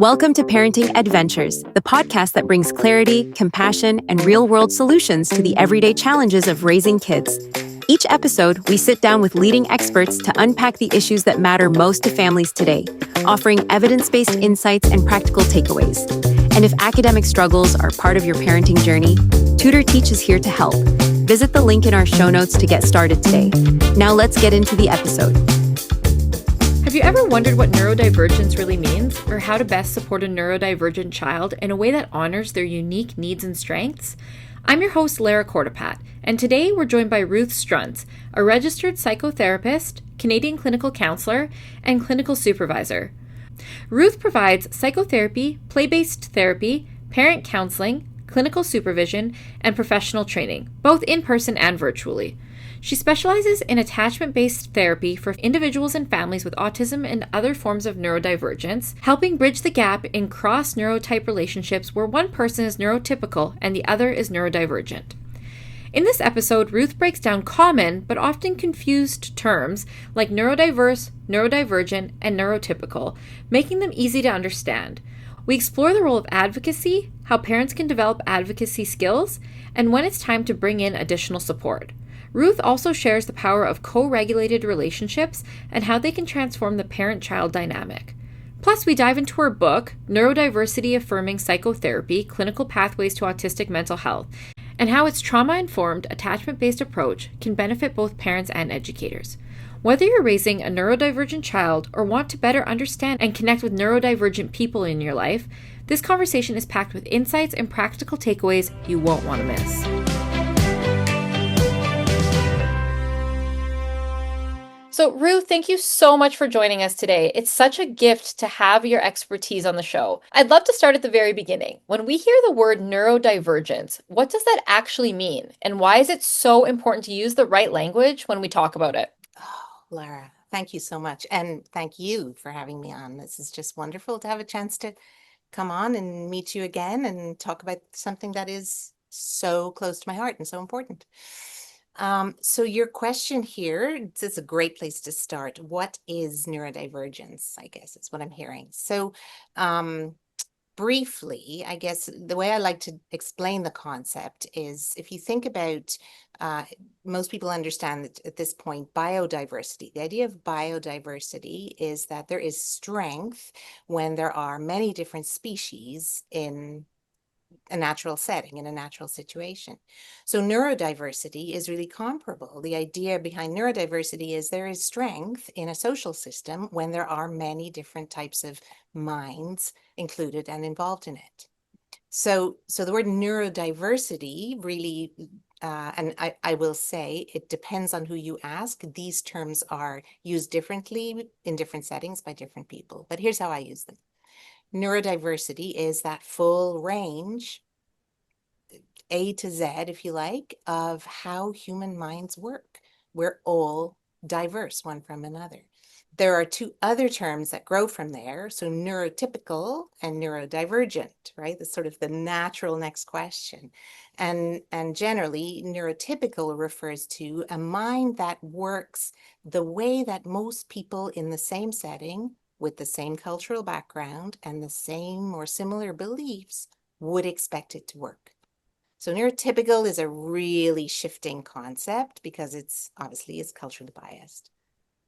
Welcome to Parenting Adventures, the podcast that brings clarity, compassion, and real-world solutions to the everyday challenges of raising kids. Each episode, we sit down with leading experts to unpack the issues that matter most to families today, offering evidence-based insights and practical takeaways. And if academic struggles are part of your parenting journey, Tutor Teach is here to help. Visit the link in our show notes to get started today. Now let's get into the episode. Have you ever wondered what neurodivergence really means, or how to best support a neurodivergent child in a way that honors their unique needs and strengths? I'm your host, Lara Cordapat, and today we're joined by Ruth Struntz, a registered psychotherapist, Canadian clinical counselor, and clinical supervisor. Ruth provides psychotherapy, play-based therapy, parent counseling, clinical supervision, and professional training, both in person and virtually. She specializes in attachment-based therapy for individuals and families with autism and other forms of neurodivergence, helping bridge the gap in cross-neurotype relationships where one person is neurotypical and the other is neurodivergent. In this episode, Ruth breaks down common but often confused terms like neurodiverse, neurodivergent, and neurotypical, making them easy to understand. We explore the role of advocacy, how parents can develop advocacy skills, and when it's time to bring in additional support. Ruth also shares the power of co-regulated relationships and how they can transform the parent-child dynamic. Plus, we dive into her book, Neurodiversity-Affirming Psychotherapy, Clinical Pathways to Autistic Mental Health, and how its trauma-informed, attachment-based approach can benefit both parents and educators. Whether you're raising a neurodivergent child or want to better understand and connect with neurodivergent people in your life, this conversation is packed with insights and practical takeaways you won't want to miss. So, Ruth, thank you so much for joining us today. It's such a gift to have your expertise on the show. I'd love to start at the very beginning. When we hear the word neurodivergence, what does that actually mean? And why is it so important to use the right language when we talk about it? Oh, Lara, thank you so much. And thank you for having me on. This is just wonderful to have a chance to come on and meet you again and talk about something that is so close to my heart and so important. So your question here, this is a great place to start. What is neurodivergence? I guess is what I'm hearing. So briefly, I guess the way I like to explain the concept is if you think about, most people understand that at this point, biodiversity. The idea of biodiversity is that there is strength when there are many different species in a natural setting, in a natural situation. So neurodiversity is really comparable. The idea behind neurodiversity is there is strength in a social system when there are many different types of minds included and involved in it. So the word neurodiversity really, and I will say it depends on who you ask. These terms are used differently in different settings by different people, but here's how I use them. Neurodiversity is that full range, A to Z, if you like, of how human minds work. We're all diverse one from another. There are two other terms that grow from there. So neurotypical and neurodivergent, right? That's sort of the natural next question. And generally, neurotypical refers to a mind that works the way that most people in the same setting with the same cultural background and the same or similar beliefs would expect it to work. So neurotypical is a really shifting concept because it's culturally biased.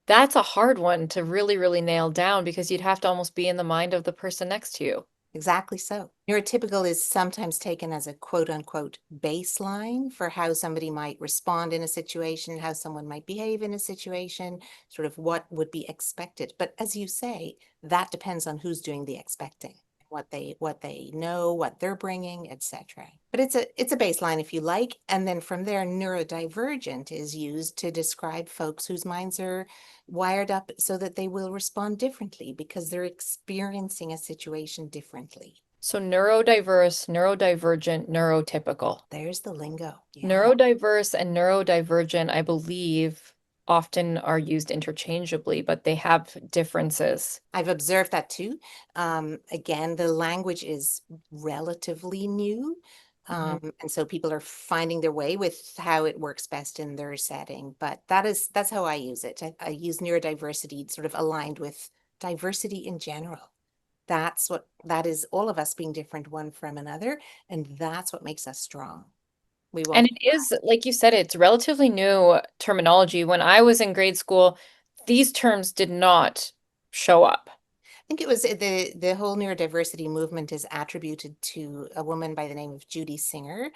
That's a hard one to really nail down because you'd have to almost be in the mind of the person next to you. Exactly so. Neurotypical is sometimes taken as a quote unquote baseline for how somebody might respond in a situation, how someone might behave in a situation, sort of what would be expected. But as you say, that depends on who's doing the expecting, what they know, what they're bringing, etc. But it's a baseline if you like. And then from there, neurodivergent is used to describe folks whose minds are wired up so that they will respond differently because they're experiencing a situation differently. So neurodiverse, neurodivergent, neurotypical. There's the lingo. Yeah. Neurodiverse and neurodivergent, I believe, often are used interchangeably, but they have differences. I've observed that too. Again, the language is relatively new. And so people are finding their way with how it works best in their setting. But that's how I use it. I use neurodiversity sort of aligned with diversity in general. That is all of us being different one from another, and that's what makes us strong. We And won't. it is, like you said, it's relatively new terminology. When I was in grade school, these terms did not show up. I think it was the whole neurodiversity movement is attributed to a woman by the name of Judy Singer.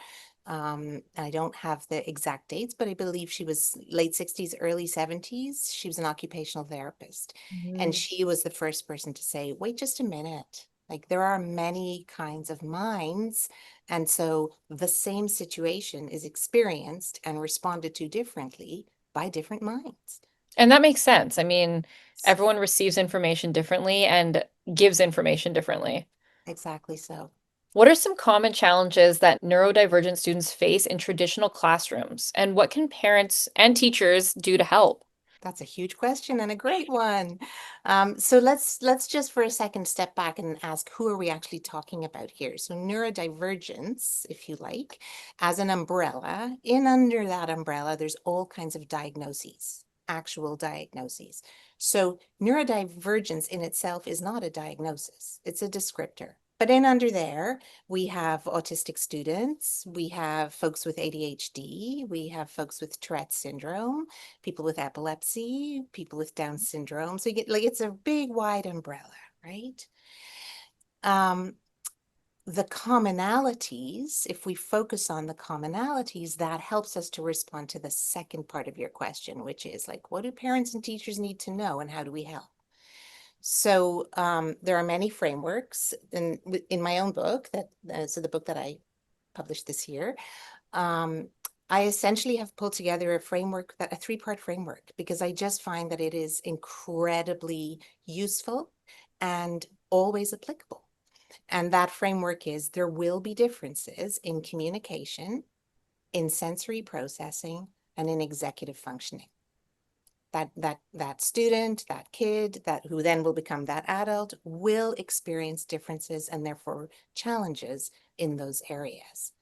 I don't have the exact dates, but I believe she was late 60s, early 70s. She was an occupational therapist. And Mhm. she was the first person to say, wait just a minute. Like there are many kinds of minds. And so the same situation is experienced and responded to differently by different minds. And that makes sense. I mean, everyone receives information differently and gives information differently. Exactly so. What are some common challenges that neurodivergent students face in traditional classrooms? And what can parents and teachers do to help? That's a huge question and a great one. So let's just for a second step back and ask, who are we actually talking about here? So neurodivergence, if you like, as an umbrella. In under that umbrella, there's all kinds of diagnoses, actual diagnoses. So neurodivergence in itself is not a diagnosis; it's a descriptor. But in under there, we have autistic students, we have folks with ADHD, we have folks with Tourette syndrome, people with epilepsy, people with Down syndrome. So you get like it's a big wide umbrella, right? Um, the commonalities, if we focus on the commonalities, that helps us to respond to the second part of your question, which is like, what do parents and teachers need to know and how do we help? So there are many frameworks in my own book so the book that I published this year. I essentially have pulled together a three-part framework, because I just find that it is incredibly useful and always applicable. And that framework is there will be differences in communication, in sensory processing, and in executive functioning. That student, that kid, that who then will become that adult will experience differences and therefore challenges in those areas.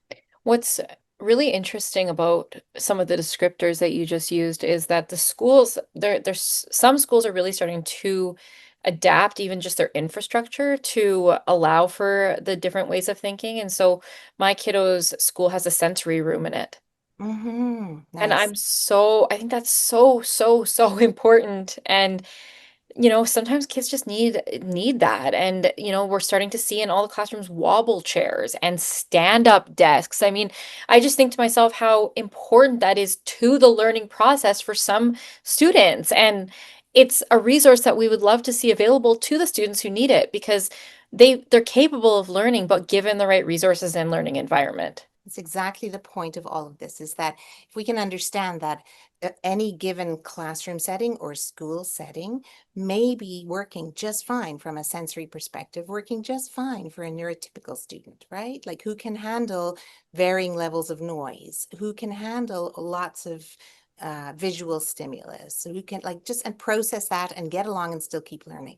What's really interesting about some of the descriptors that you just used is that the schools, there's some schools are really starting to adapt even just their infrastructure to allow for the different ways of thinking. And so my kiddo's school has a sensory room in it. And Nice. I think that's so important. And sometimes kids just need that. And we're starting to see in all the classrooms wobble chairs and stand-up desks. I mean, I just think to myself how important that is to the learning process for some students. And it's a resource that we would love to see available to the students who need it because they're capable of learning, but given the right resources and learning environment. It's exactly the point of all of this, is that if we can understand that any given classroom setting or school setting may be working just fine from a sensory perspective, working just fine for a neurotypical student, right? Like who can handle varying levels of noise, who can handle lots of visual stimulus, who can like just and process that and get along and still keep learning.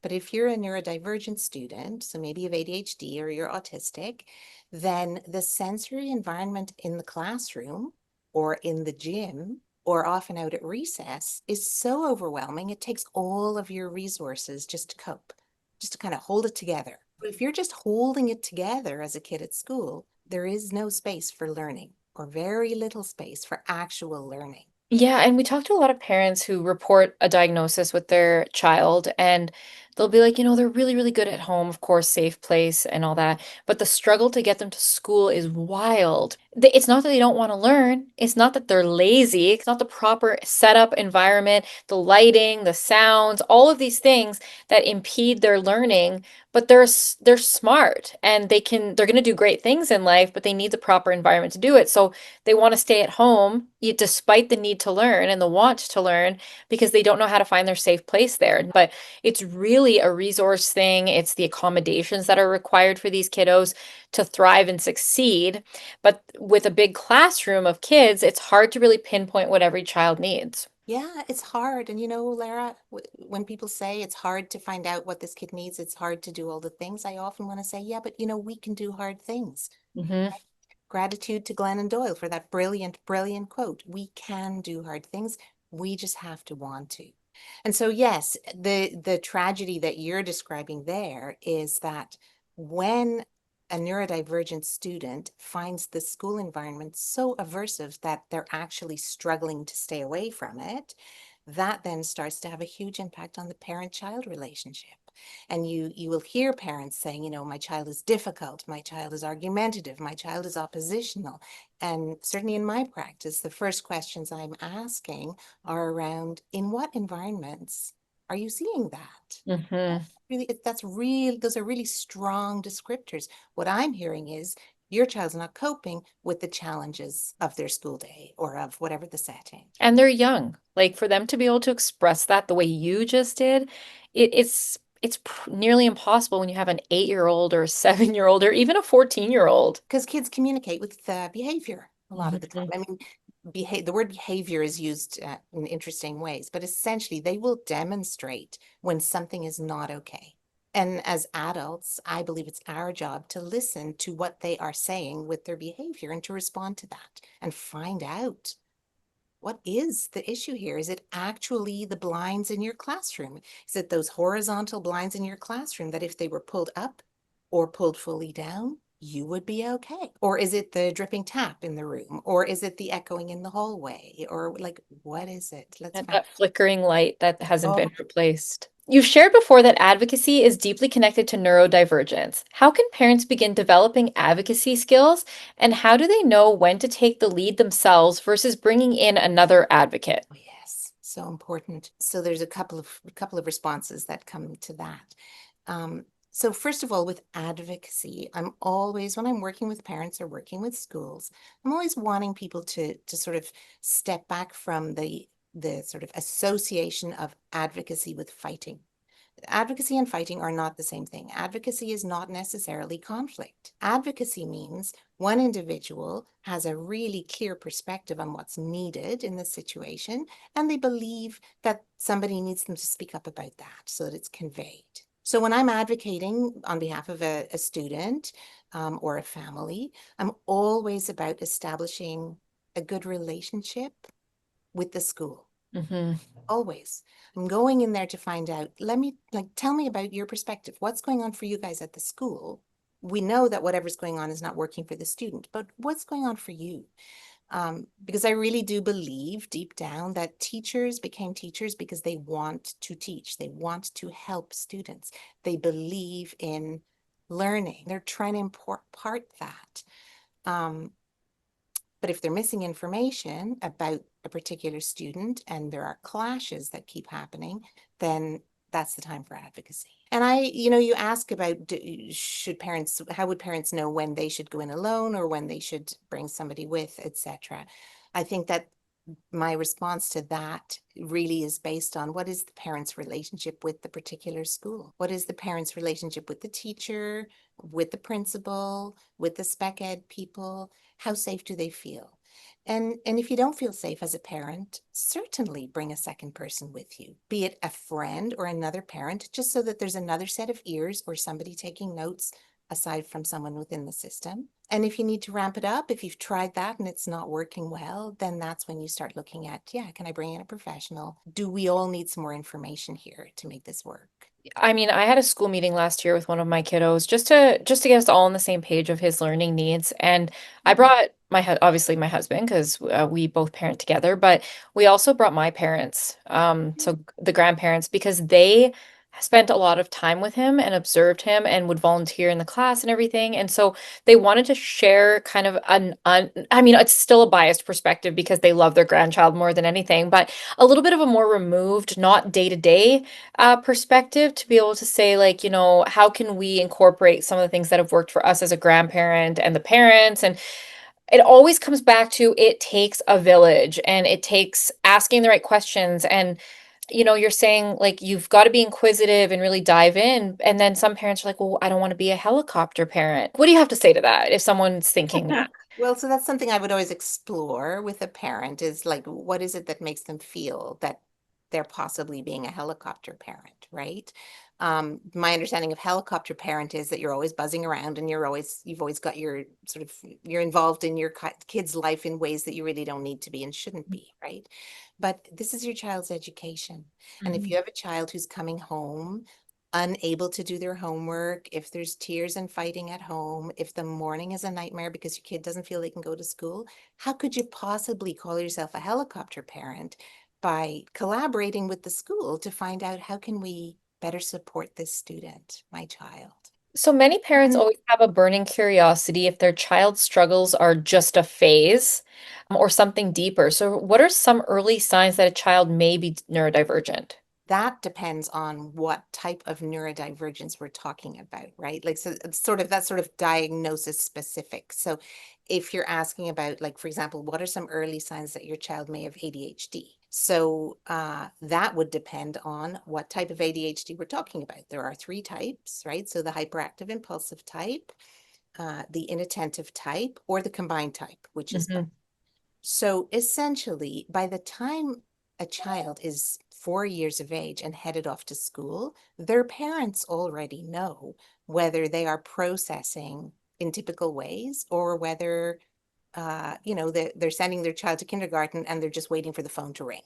But if you're a neurodivergent student, so maybe you have ADHD or you're autistic, then the sensory environment in the classroom or in the gym or often out at recess is so overwhelming, it takes all of your resources just to cope, just to kind of hold it together. But if you're just holding it together as a kid at school, there is no space for learning or very little space for actual learning. Yeah, and we talk to a lot of parents who report a diagnosis with their child, and they'll be like, they're really, really good at home, of course, safe place and all that. But the struggle to get them to school is wild. It's not that they don't want to learn. It's not that they're lazy. It's not the proper setup environment, the lighting, the sounds, all of these things that impede their learning. But they're smart and they're going to do great things in life, but they need the proper environment to do it. So they want to stay at home despite the need to learn and the want to learn because they don't know how to find their safe place there. But it's really a resource thing. It's the accommodations that are required for these kiddos to thrive and succeed. But with a big classroom of kids, it's hard to really pinpoint what every child needs. Yeah, it's hard. And Lara, when people say it's hard to find out what this kid needs, it's hard to do all the things, I often want to say, yeah, but we can do hard things. Hmm. Gratitude to Glennon Doyle for that brilliant, brilliant quote. We can do hard things. We just have to want to. And so, yes, the tragedy that you're describing there is that when a neurodivergent student finds the school environment so aversive that they're actually struggling to stay away from it, that then starts to have a huge impact on the parent-child relationship. And you will hear parents saying, my child is difficult, my child is argumentative, my child is oppositional. And certainly in my practice, the first questions I'm asking are around, in what environments are you seeing that? Hmm. Really, that's real, those are really strong descriptors. What I'm hearing is your child's not coping with the challenges of their school day or of whatever the setting. And they're young. Like for them to be able to express that the way you just did, it's nearly impossible when you have an 8-year-old or a 7-year-old or even a 14-year-old. Because kids communicate with behavior a lot of the time. Mhm. I mean, the word behavior is used in interesting ways, but essentially they will demonstrate when something is not okay. And as adults, I believe it's our job to listen to what they are saying with their behavior and to respond to that and find out what is the issue here. Is it actually the blinds in your classroom? Is it those horizontal blinds in your classroom that if they were pulled up or pulled fully down, you would be okay? Or is it the dripping tap in the room? Or is it the echoing in the hallway? Or like, what is it? Let's And find. that flickering light that hasn't Oh, been replaced. You've shared before that advocacy is deeply connected to neurodivergence. How can parents begin developing advocacy skills, and how do they know when to take the lead themselves versus bringing in another advocate? yes, so important. So there's a couple of responses that come to that. So first of all, with advocacy, I'm always, when I'm working with parents or working with schools, I'm always wanting people to sort of step back from the sort of association of advocacy with fighting. Advocacy and fighting are not the same thing. Advocacy is not necessarily conflict. Advocacy means one individual has a really clear perspective on what's needed in the situation, and they believe that somebody needs them to speak up about that so that it's conveyed. So when I'm advocating on behalf of a student or a family, I'm always about establishing a good relationship with the school. Hmm. Always. I'm going in there to find out, tell me about your perspective. What's going on for you guys at the school? We know that whatever's going on is not working for the student, but what's going on for you? Because I really do believe deep down that teachers became teachers because they want to teach. They want to help students. They believe in learning. They're trying to impart that. Um, but if they're missing information about a particular student and there are clashes that keep happening, then that's the time for advocacy. And you ask about how would parents know when they should go in alone or when they should bring somebody with, etc. I think that my response to that really is based on what is the parent's relationship with the particular school? What is the parent's relationship with the teacher, with the principal, with the spec ed people? How safe do they feel? And if you don't feel safe as a parent, certainly bring a second person with you, be it a friend or another parent, just so that there's another set of ears or somebody taking notes aside from someone within the system. And if you need to ramp it up, if you've tried that and it's not working well, then that's when you start looking at, yeah, can I bring in a professional? Do we all need some more information here to make this work? I mean, I had a school meeting last year with one of my kiddos just to get us all on the same page of his learning needs. And I Mhm. brought obviously my husband because we both parent together, but we also brought my parents, so the grandparents, because they spent a lot of time with him and observed him and would volunteer in the class and everything. And so they wanted to share kind of I mean, it's still a biased perspective because they love their grandchild more than anything, but a little bit of a more removed, not day to day perspective to be able to say, like, how can we incorporate some of the things that have worked for us as a grandparent and the parents? And it always comes back to it takes a village and it takes asking the right questions. And, you're saying like you've got to be inquisitive and really dive in. And then some parents are like, well, I don't want to be a helicopter parent. What do you have to say to that if someone's thinking that? Well, so that's something I would always explore with a parent is like, what is it that makes them feel that they're possibly being a helicopter parent, right? My understanding of helicopter parent is that you're always buzzing around and you've always got your sort of, you're involved in your kid's life in ways that you really don't need to be and shouldn't be, right? But this is your child's education. And if Mhm. you have a child who's coming home unable to do their homework, if there's tears and fighting at home, if the morning is a nightmare because your kid doesn't feel they can go to school, how could you possibly call yourself a helicopter parent by collaborating with the school to find out how can we better support this student, my child? So many parents And always have a burning curiosity if their child's struggles are just a phase or something deeper. So, what are some early signs that a child may be neurodivergent? that depends on what type of neurodivergence we're talking about, right? Like, so it's sort of that's sort of diagnosis specific. So if you're asking about, like, for example, what are some early signs that your child may have ADHD? So that would depend on what type of ADHD we're talking about. There are three types, right? So the hyperactive impulsive type, the inattentive type, or the combined type, which is both. Hmm. So essentially, by the time a child is 4 years of age and headed off to school, their parents already know whether they are processing in typical ways or whether, they're sending their child to kindergarten and they're just waiting for the phone to ring.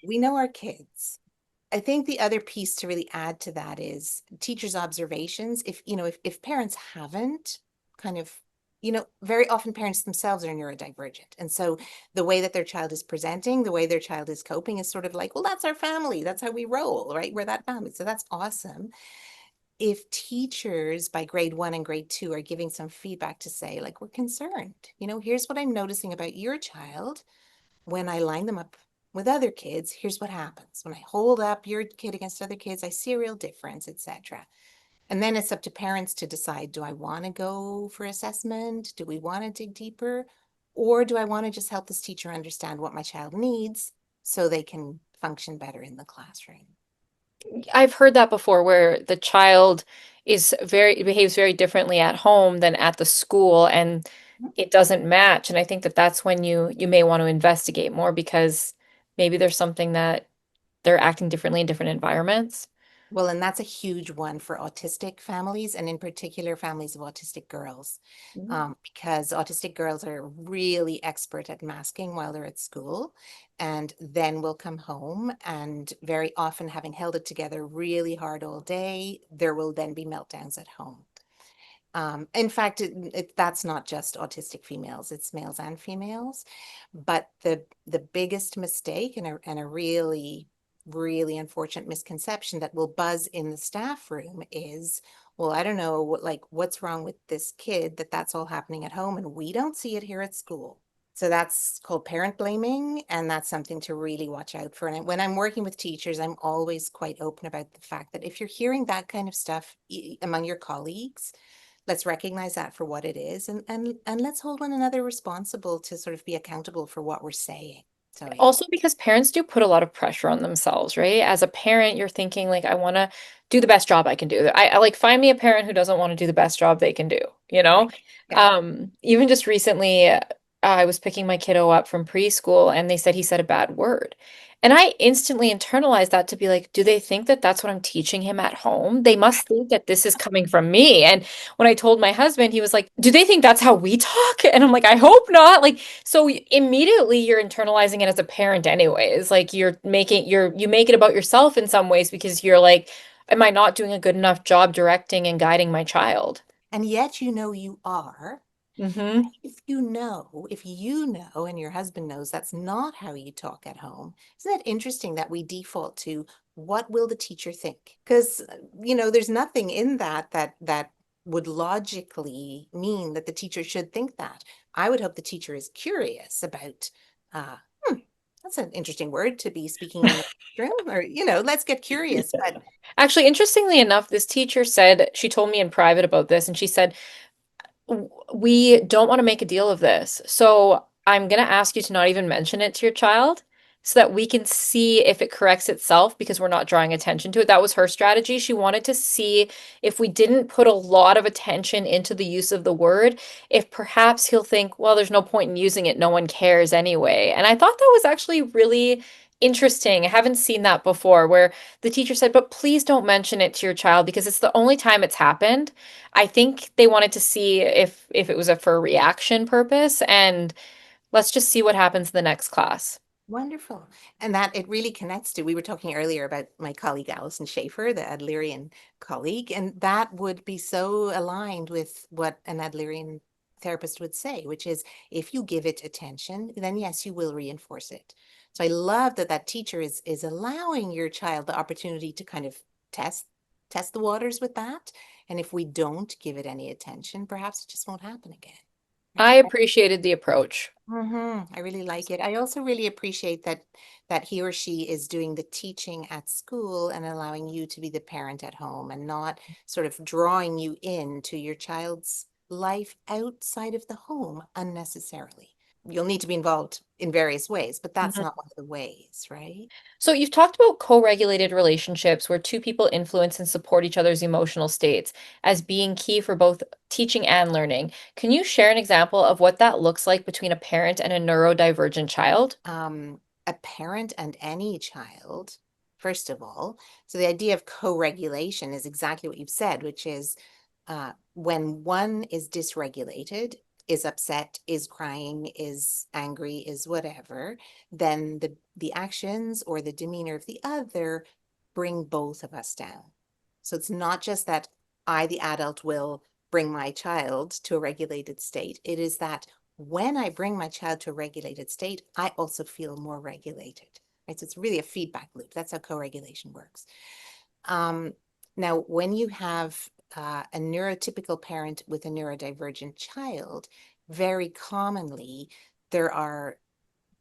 We know our kids. I think the other piece to really add to that is teachers' observations. If parents haven't kind of, very often parents themselves are neurodivergent. And so the way that their child is presenting, the way their child is coping is sort of like, well, that's our family. That's how we roll, right? We're that family. So that's awesome. If teachers by grade 1 and grade 2 are giving some feedback to say, like, we're concerned, here's what I'm noticing about your child when I line them up with other kids, here's what happens. When I hold up your kid against other kids, I see a real difference, etc. And then it's up to parents to decide, do I want to go for assessment? Do we want to dig deeper? Or do I want to just help this teacher understand what my child needs so they can function better in the classroom? I've heard that before where the child behaves very differently at home than at the school and it doesn't match. And I think that that's when you may want to investigate more because maybe there's something that they're acting differently in different environments. Well, and that's a huge one for autistic families, and in particular, families of autistic girls, Mhm. because autistic girls are really expert at masking while they're at school, and then will come home, and very often, having held it together really hard all day, there will then be meltdowns at home. In fact, that's not just autistic females, it's males and females. But the biggest mistake and a really, really unfortunate misconception that will buzz in the staff room is, well, I don't know like what's wrong with this kid that's all happening at home and we don't see it here at school. So that's called parent blaming, and that's something to really watch out for. And when I'm working with teachers, I'm always quite open about the fact that if you're hearing that kind of stuff among your colleagues, let's recognize that for what it is, and let's hold one another responsible to sort of be accountable for what we're saying. So yeah. Also, because parents do put a lot of pressure on themselves, right? As a parent, you're thinking like, I want to do the best job I can do. I like find me a parent who doesn't want to do the best job they can do, you Right. know? Yeah. Even just recently, I was picking my kiddo up from preschool and they said he said a bad word. And I instantly internalized that to be like, do they think that that's what I'm teaching him at home? They must think that this is coming from me. And when I told my husband, he was like, do they think that's how we talk? And I'm like, I hope not. Like, so immediately you're internalizing it as a parent anyways. Like you make it about yourself in some ways because you're like, am I not doing a good enough job directing and guiding my child? And yet you are. Hmm. If you know, and your husband knows that's not how you talk at home, isn't that interesting that we default to what will the teacher think? Because there's nothing in that would logically mean that the teacher should think that. I would hope the teacher is curious about, uh, hmm, that's an interesting word to be speaking in the room, or let's get curious. But Actually, interestingly enough, this teacher said, she told me in private about this, and she said, we don't want to make a deal of this. So I'm going to ask you to not even mention it to your child so that we can see if it corrects itself because we're not drawing attention to it. That was her strategy. She wanted to see if we didn't put a lot of attention into the use of the word, if perhaps he'll think, well, there's no point in using it. No one cares anyway. And I thought that was actually really interesting. I haven't seen that before where the teacher said, but please don't mention it to your child because it's the only time it's happened. I think they wanted to see if it was a for reaction purpose and let's just see what happens in the next class. Wonderful. And that it really connects to, we were talking earlier about my colleague Alison Schaefer, the Adlerian colleague, and that would be so aligned with what an Adlerian therapist would say, which is if you give it attention, then yes, you will reinforce it. So I love that that teacher is allowing your child the opportunity to kind of test the waters with that. And if we don't give it any attention, perhaps it just won't happen again. I Right. appreciated the approach. I really like it. I also really appreciate that he or she is doing the teaching at school and allowing you to be the parent at home and not sort of drawing you into your child's life outside of the home unnecessarily. You'll need to be involved in various ways, but that's Mhm. not one of the ways, right? So you've talked about co-regulated relationships where two people influence and support each other's emotional states as being key for both teaching and learning. Can you share an example of what that looks like between a parent and a neurodivergent child? A parent and any child, first of all. So the idea of co-regulation is exactly what you've said, which is when one is dysregulated, is upset, is crying, is angry, is whatever, then the actions or the demeanor of the other bring both of us down. So it's not just that I, the adult, will bring my child to a regulated state. It is that when I bring my child to a regulated state, I also feel more regulated. Right? So it's really a feedback loop. That's how co-regulation works. Um, Now, when you have a neurotypical parent with a neurodivergent child, very commonly there are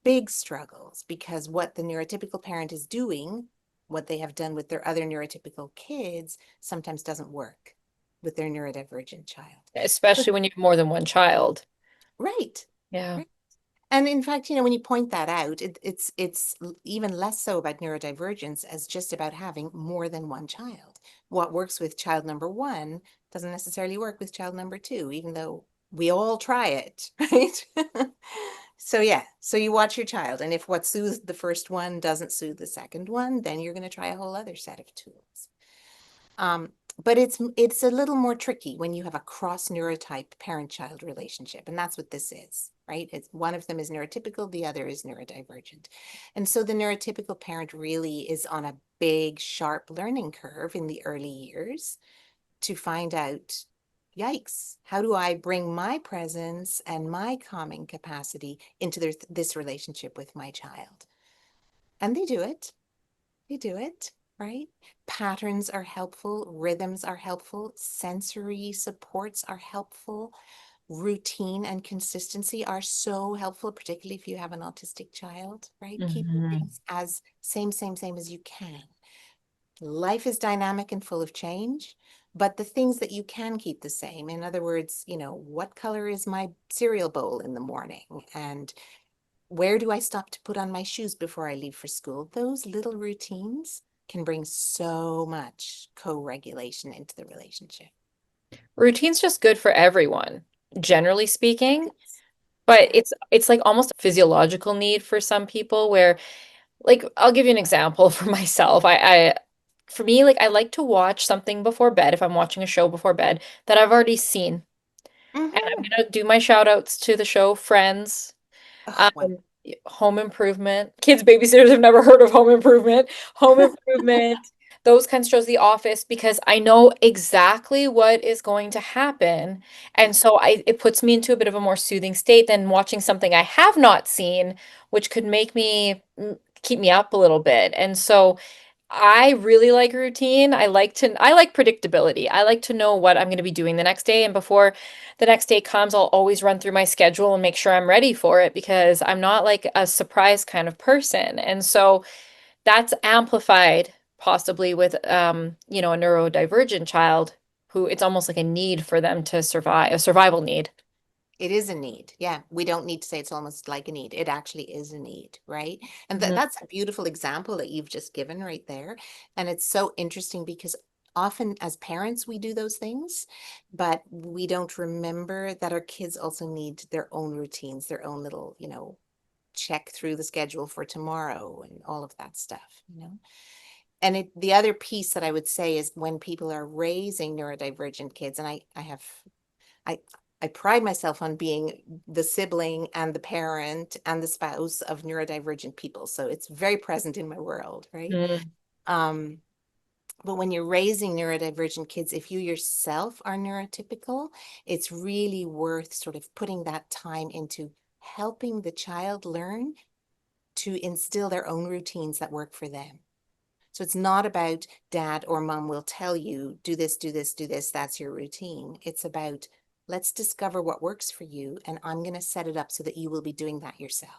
big struggles because what the neurotypical parent is doing, what they have done with their other neurotypical kids, sometimes doesn't work with their neurodivergent child. Especially when you have more than one child. Right. Yeah. Right. And in fact, when you point that out, it's even less so about neurodivergence as just about having more than one child. What works with child number one doesn't necessarily work with child number two, even though we all try it, right? So yeah, so you watch your child, and if what soothed the first one doesn't soothe the second one, then you're going to try a whole other set of tools. Um, but it's a little more tricky when you have a cross neurotype parent-child relationship, and that's what this is, right? It's one of them is neurotypical, the other is neurodivergent. And so the neurotypical parent really is on a big, sharp learning curve in the early years to find out, yikes, how do I bring my presence and my calming capacity into this relationship with my child? And they do it. They do it, right? Patterns are helpful, rhythms are helpful, sensory supports are helpful, routine and consistency are so helpful, particularly if you have an autistic child, right? Keeping Mhm. things as same as you can. Life is dynamic and full of change, but the things that you can keep the same, in other words, what color is my cereal bowl in the morning? And where do I stop to put on my shoes before I leave for school? Those little routines can bring so much co-regulation into the relationship. Routine's just good for everyone, generally speaking, Yes. but Yeah. it's like almost a physiological need for some people where like I'll give you an example for myself. I for me, like I like to watch something before bed if I'm watching a show before bed that I've already seen. And I'm Mm-hmm. gonna do my shout outs to the show Friends, Oh, um, well, Home Improvement. Kids babysitters have never heard of Home Improvement. Home Improvement, those kinds of shows, The Office, because I know exactly what is going to happen. And so it puts me into a bit of a more soothing state than watching something I have not seen, which could make me keep me up a little bit. And so I really like routine. I like predictability. I like to know what I'm going to be doing the next day. And before the next day comes, I'll always run through my schedule and make sure I'm ready for it because I'm not like a surprise kind of person. And so that's amplified possibly with a neurodivergent child who it's almost like a need for them to survive, a survival need. it is a need. Yeah, we don't need to say it's almost like a need. It actually is a need, right? And Mhm. that's a beautiful example that you've just given right there. And it's so interesting because often as parents, we do those things, but we don't remember that our kids also need their own routines, their own little, check through the schedule for tomorrow and all of that stuff, you know. And the other piece that I would say is when people are raising neurodivergent kids, and I I pride myself on being the sibling and the parent and the spouse of neurodivergent people. So it's very present in my world, right? Mm. Um, but when you're raising neurodivergent kids, if you yourself are neurotypical, it's really worth sort of putting that time into helping the child learn to instill their own routines that work for them. So it's not about dad or mom will tell you, do this, do this, do this, that's your routine. It's about, let's discover what works for you, and I'm going to set it up so that you will be doing that yourself.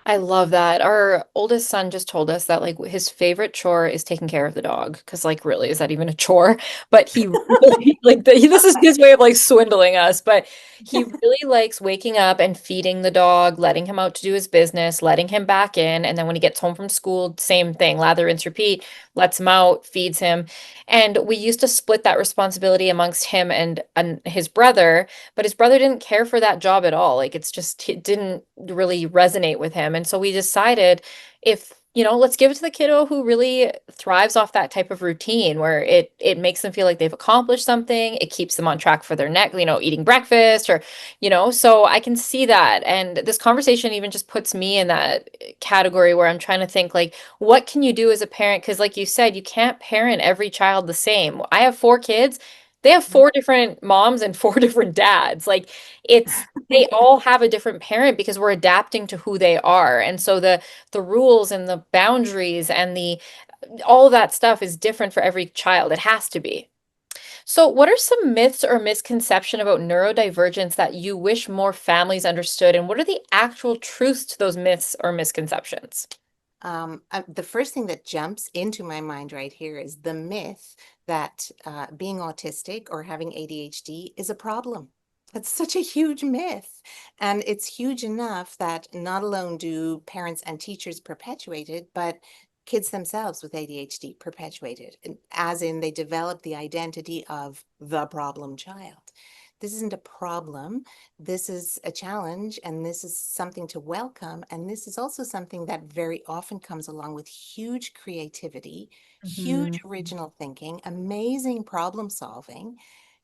I love that. Our oldest son just told us that like his favorite chore is taking care of the dog. Because like, really, is that even a chore? But he really like this is his way of like swindling us. But he really likes waking up and feeding the dog, letting him out to do his business, letting him back in, and then when he gets home from school, same thing, lather, rinse, repeat, lets him out, feeds him. And we used to split that responsibility amongst him and his brother, but his brother didn't care for that job at all. Like it's just it didn't really resonate with him. And so we decided if, let's give it to the kiddo who really thrives off that type of routine where it makes them feel like they've accomplished something. It keeps them on track for their next, eating breakfast or, so I can see that. And this conversation even just puts me in that category where I'm trying to think like, what can you do as a parent? Because like you said, you can't parent every child the same. I have 4 kids. They have 4 different moms and 4 different dads. Like they all have a different parent because we're adapting to who they are. And so the rules and the boundaries and the all of that stuff is different for every child. It has to be. So, what are some myths or misconception about neurodivergence that you wish more families understood? And what are the actual truths to those myths or misconceptions? The first thing that jumps into my mind right here is the myth that being autistic or having ADHD is a problem. That's such a huge myth. And it's huge enough that not alone do parents and teachers perpetuate it, but kids themselves with ADHD perpetuate it, as in they develop the identity of the problem child. This isn't a problem. This is a challenge, and this is something to welcome. And this is also something that very often comes along with huge creativity, huge Mhm. original thinking, amazing problem solving.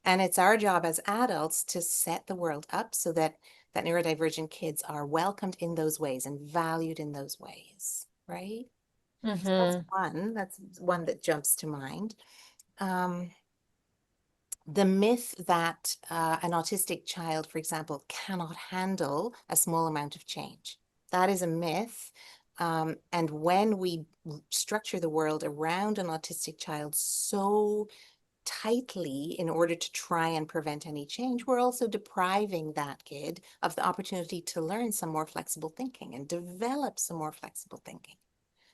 And it's our job as adults to set the world up so that neurodivergent kids are welcomed in those ways and valued in those ways, right? So Mhm. that's one that jumps to mind. Um, the myth that an autistic child, for example, cannot handle a small amount of change. That is a myth. And when we structure the world around an autistic child so tightly in order to try and prevent any change, we're also depriving that kid of the opportunity to learn some more flexible thinking and develop some more flexible thinking.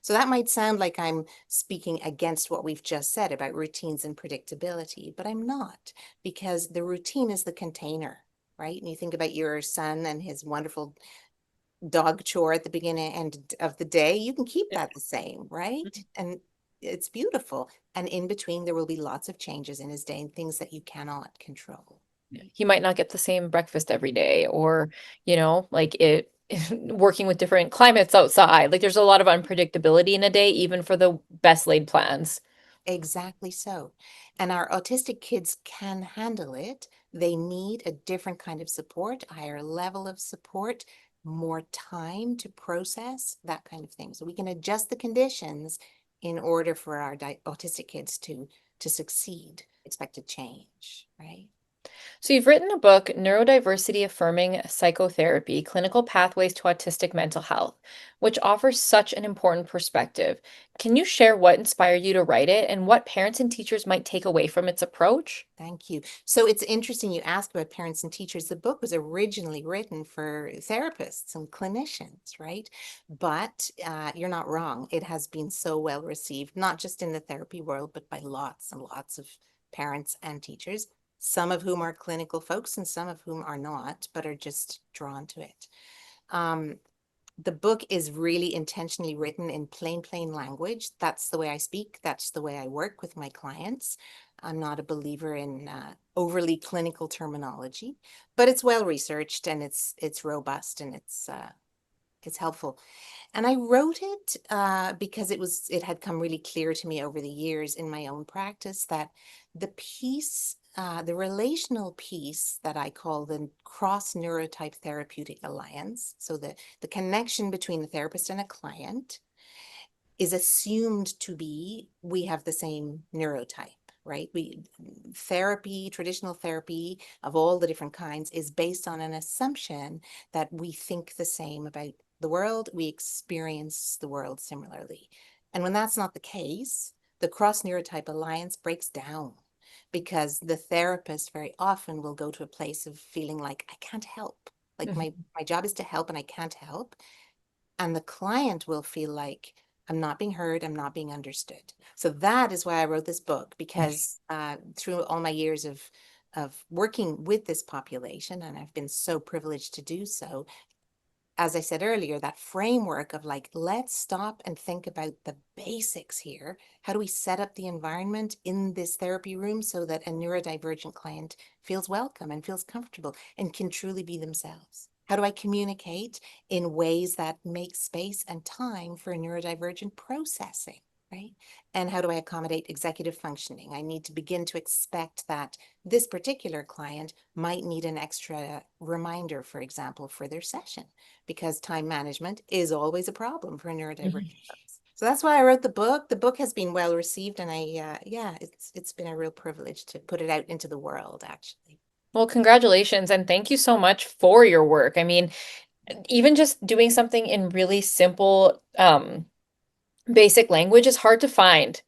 So that might sound like I'm speaking against what we've just said about routines and predictability, but I'm not, because the routine is the container, right? And you think about your son and his wonderful dog chore at the beginning and of the day, you can keep that the same, right? And it's beautiful. And in between, there will be lots of changes in his day and things that you cannot control. He might not get the same breakfast every day, or, like working with different climates outside. Like there's a lot of unpredictability in a day, even for the best laid plans. Exactly so. And our autistic kids can handle it. They need a different kind of support, a higher level of support, more time to process, that kind of thing. So we can adjust the conditions in order for our autistic kids to succeed, expected change, right? So you've written a book, Neurodiversity-Affirming Psychotherapy, Clinical Pathways to Autistic Mental Health, which offers such an important perspective. Can you share what inspired you to write it and what parents and teachers might take away from its approach? Thank you. So it's interesting you ask about parents and teachers. The book was originally written for therapists and clinicians, right? But you're not wrong. It has been so well received, not just in the therapy world, but by lots and lots of parents and teachers, some of whom are clinical folks and some of whom are not, but are just drawn to it. Um, the book is really intentionally written in plain language. That's the way I speak. That's the way I work with my clients. I'm not a believer in overly clinical terminology, but it's well researched and it's robust and It's helpful. And I wrote it because it had come really clear to me over the years in my own practice that the piece, the relational piece that I call the cross neurotype therapeutic alliance, so the connection between the therapist and a client, is assumed to be we have the same neurotype. Right? Traditional therapy of all the different kinds is based on an assumption that we think the same about the world, we experience the world similarly. And when that's not the case, the cross neurotype alliance breaks down because the therapist very often will go to a place of feeling like, I can't help. Like my job is to help and I can't help. And the client will feel like, I'm not being heard, I'm not being understood. So that is why I wrote this book, because through all my years of working with this population, and I've been so privileged to do so, as I said earlier, that framework of like, let's stop and think about the basics here. How do we set up the environment in this therapy room so that a neurodivergent client feels welcome and feels comfortable and can truly be themselves? How do I communicate in ways that make space and time for neurodivergent processing? Right? And how do I accommodate executive functioning? I need to begin to expect that this particular client might need an extra reminder, for example, for their session, because time management is always a problem for neurodivergent folks. So that's why I wrote the book. The book has been well received, and it's been a real privilege to put it out into the world, actually. Well, congratulations, and thank you so much for your work. I mean, even just doing something in really simple, basic language is hard to find.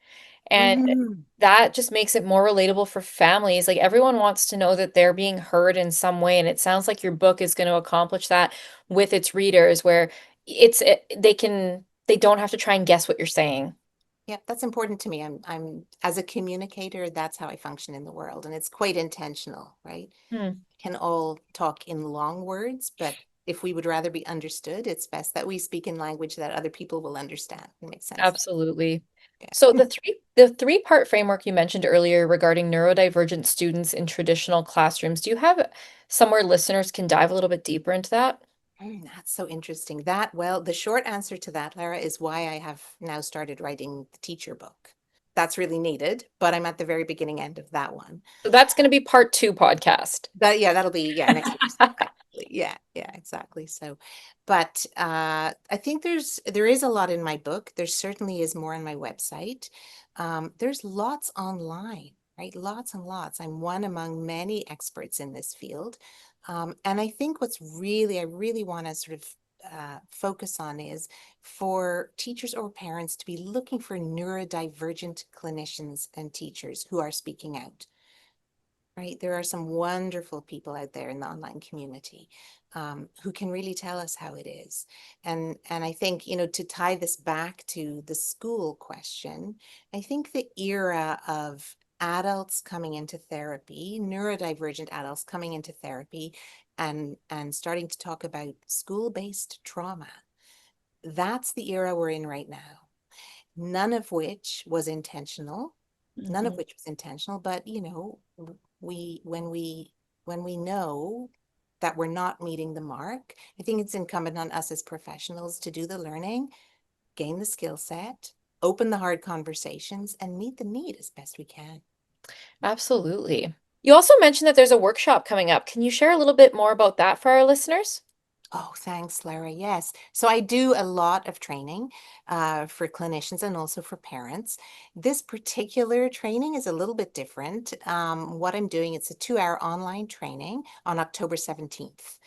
And Mhm. that just makes it more relatable for families. Like everyone wants to know that they're being heard in some way. And it sounds like your book is going to accomplish that with its readers, where they don't have to try and guess what you're saying. Yeah, that's important to me. I'm as a communicator, that's how I function in the world, and it's quite intentional, right? Hmm, Can all talk in long words, but if we would rather be understood, it's best that we speak in language that other people will understand. It makes sense. absolutely. So Yeah. the three-part framework you mentioned earlier regarding neurodivergent students in traditional classrooms, do you have somewhere listeners can dive a little bit deeper into that? That's so interesting. Well, the short answer to that, Lara, is why I have now started writing the teacher book. That's really needed, but I'm at the very beginning end of that one. So that's going to be part two podcast. That'll be next year. Actually. Yeah, exactly. So, but I think there is a lot in my book. There certainly is more on my website. There's lots online, right? Lots and lots. I'm one among many experts in this field. And I think I really want to sort of focus on is for teachers or parents to be looking for neurodivergent clinicians and teachers who are speaking out. Right. There are some wonderful people out there in the online community who can really tell us how it is. And I think, to tie this back to the school question, I think the era of adults coming into therapy, neurodivergent adults coming into therapy and starting to talk about school-based trauma, that's the era we're in right now. None of which was intentional, Mhm. but we when we when we know that we're not meeting the mark, I think it's incumbent on us as professionals to do the learning, gain the skill set, open the hard conversations, and meet the need as best we can. Absolutely. You also mentioned that there's a workshop coming up. Can you share a little bit more about that for our listeners? Oh, thanks, Lara. Yes. So I do a lot of training for clinicians and also for parents. This particular training is a little bit different. What I'm doing, it's a 2-hour online training on October 17th.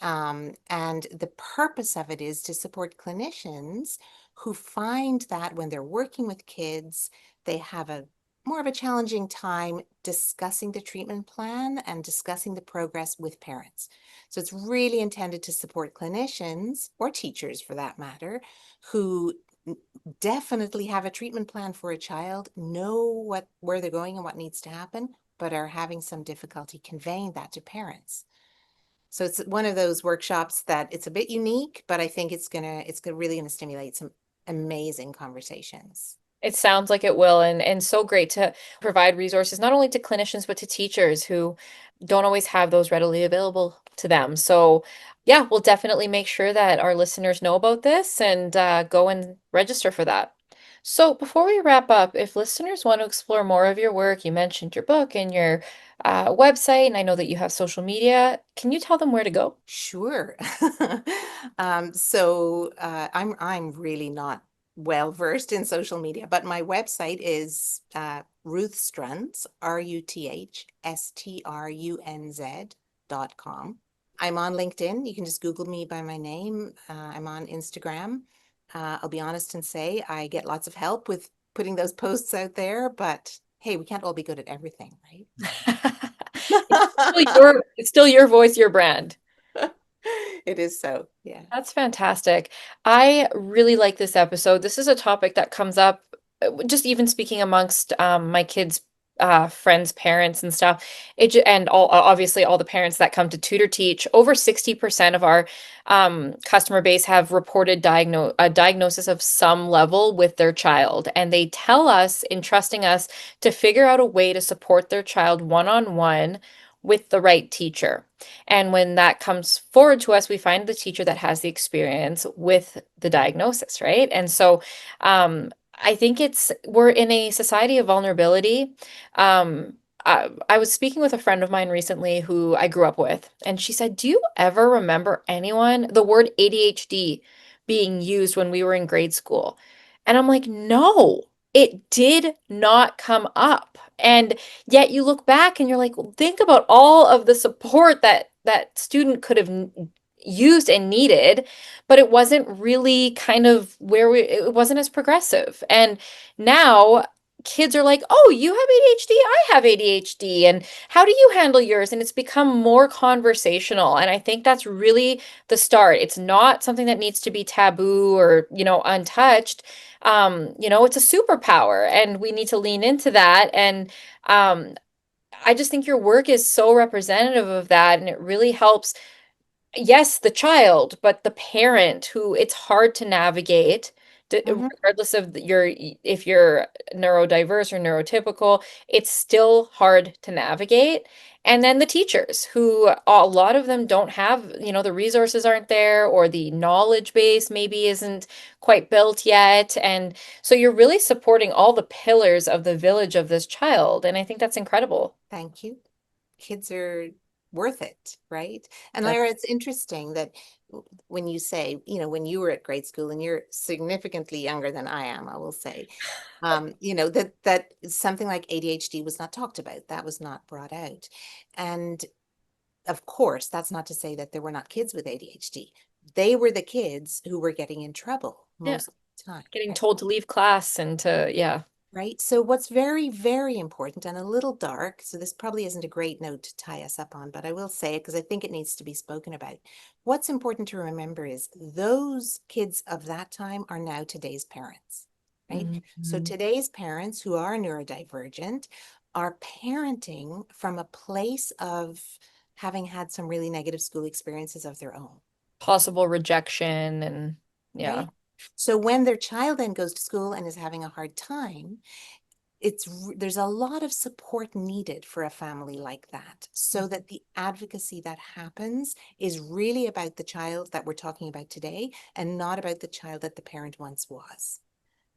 And the purpose of it is to support clinicians who find that when they're working with kids, they have a more of a challenging time discussing the treatment plan and discussing the progress with parents. So it's really intended to support clinicians or teachers for that matter, who definitely have a treatment plan for a child, know where they're going and what needs to happen, but are having some difficulty conveying that to parents. So it's one of those workshops that it's a bit unique, but I think really gonna stimulate some amazing conversations. It sounds like it will, and so great to provide resources not only to clinicians but to teachers who don't always have those readily available to them. So, yeah, we'll definitely make sure that our listeners know about this and go and register for that. So, before we wrap up, if listeners want to explore more of your work, you mentioned your book and your website, and I know that you have social media. Can you tell them where to go? Sure. I'm really not well versed in social media, but my website is Ruth Strunz, RuthStrunz.com. I'm on LinkedIn. You can just Google me by my name. I'm on Instagram. I'll be honest and say I get lots of help with putting those posts out there, but hey, we can't all be good at everything, right? It's still your voice, your brand. It is so, yeah. That's fantastic. I really like this episode. This is a topic that comes up just even speaking amongst my kids' friends, parents, and stuff. And all obviously all the parents that come to tutor teach. Over 60% of our customer base have reported a diagnosis of some level with their child, and they tell us, entrusting us to figure out a way to support their child one-on-one with the right teacher. And when that comes forward to us, we find the teacher that has the experience with the diagnosis, right? And so I think we're in a society of vulnerability. I was speaking with a friend of mine recently who I grew up with, and she said, "Do you ever remember the word ADHD being used when we were in grade school?" And I'm like, no, it did not come up. And yet you look back and you're like, well, think about all of the support that student could have used and needed, but it wasn't really kind of it wasn't as progressive. And now kids are like, oh, you have ADHD, I have ADHD, and how do you handle yours? And it's become more conversational. And I think that's really the start. It's not something that needs to be taboo or, untouched. It's a superpower and we need to lean into that. And I just think your work is so representative of that. And it really helps, yes, the child, but the parent who it's hard to navigate, Mhm. regardless of if you're neurodiverse or neurotypical, it's still hard to navigate. And then the teachers, who a lot of them don't have, the resources aren't there, or the knowledge base maybe isn't quite built yet. And so you're really supporting all the pillars of the village of this child. And I think that's incredible. Thank you. Kids are worth it, right? And That's Lyra, it's interesting that when you say, when you were at grade school, and you're significantly younger than I am, I will say, that something like ADHD was not talked about. That was not brought out. And of course, that's not to say that there were not kids with ADHD. They were the kids who were getting in trouble yeah, most of the time. getting told to leave class and to, yeah. Right. So what's very, very important and a little dark, so this probably isn't a great note to tie us up on, but I will say it because I think it needs to be spoken about. What's important to remember is those kids of that time are now today's parents, right? So Mhm. today's parents who are neurodivergent are parenting from a place of having had some really negative school experiences of their own, Possible rejection and yeah. right? So when their child then goes to school and is having a hard time, there's a lot of support needed for a family like that, so that the advocacy that happens is really about the child that we're talking about today and not about the child that the parent once was.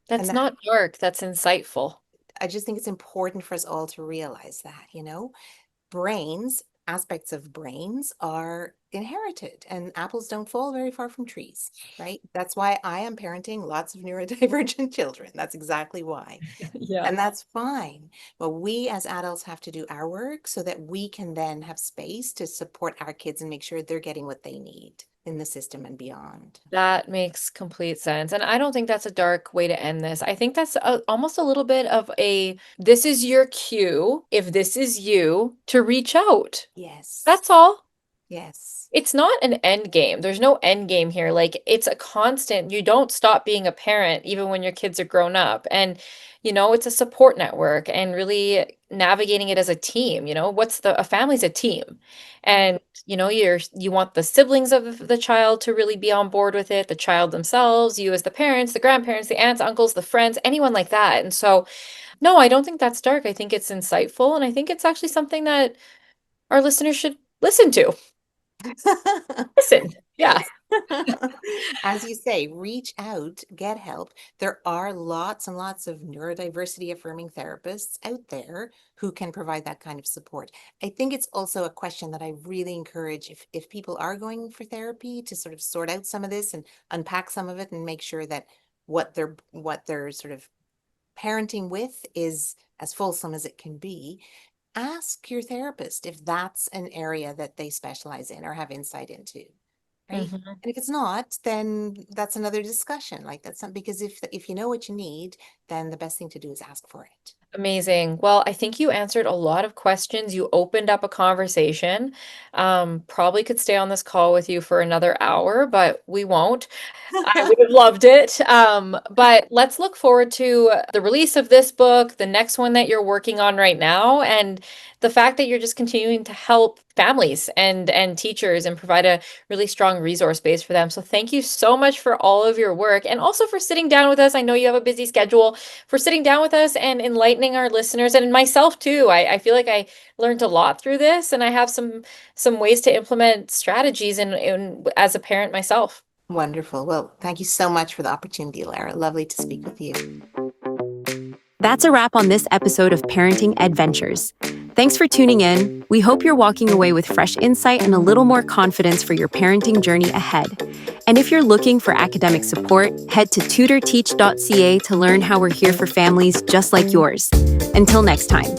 And That's that, not dark, that's insightful. I just think it's important for us all to realize that, brains, aspects of brains are inherited, and apples don't fall very far from trees, right? That's why I am parenting lots of neurodivergent children. That's exactly why. Yeah. And that's fine. But we as adults have to do our work so that we can then have space to support our kids and make sure they're getting what they need in the system and beyond. That makes complete sense. And I don't think that's a dark way to end this. I think that's almost a little bit of this is your cue, if this is you, to reach out. Yes. That's all. Yes. It's not an end game. There's no end game here. Like it's a constant. You don't stop being a parent even when your kids are grown up. And it's a support network and really navigating it as a team. A family's a team. And you want the siblings of the child to really be on board with it, the child themselves, you as the parents, the grandparents, the aunts, uncles, the friends, anyone like that. And so, no, I don't think that's dark. I think it's insightful and I think it's actually something that our listeners should listen to. Listen, yeah. As you say, reach out, get help. There are lots and lots of neurodiversity affirming therapists out there who can provide that kind of support. I think it's also a question that I really encourage if people are going for therapy to sort of sort out some of this and unpack some of it and make sure that what they're sort of parenting with is as fulsome as it can be. Ask your therapist if that's an area that they specialize in or have insight into. Right. Mhm. And if it's not, then that's another discussion. Like that's not because if you know what you need, then the best thing to do is ask for it. Amazing. Well, I think you answered a lot of questions. You opened up a conversation. Probably could stay on this call with you for another hour, but we won't. I would have loved it. But let's look forward to the release of this book, the next one that you're working on right now, and the fact that you're just continuing to help families and teachers and provide a really strong resource base for them. So thank you so much for all of your work and also for sitting down with us. I know you have a busy schedule, for sitting down with us and enlightening our listeners and myself too. I feel like I learned a lot through this, and I have some ways to implement strategies in as a parent myself. Wonderful. Well, thank you so much for the opportunity, Lara. Lovely to speak with you. That's a wrap on this episode of Parenting Adventures. Thanks for tuning in. We hope you're walking away with fresh insight and a little more confidence for your parenting journey ahead. And if you're looking for academic support, head to tutorteach.ca to learn how we're here for families just like yours. Until next time.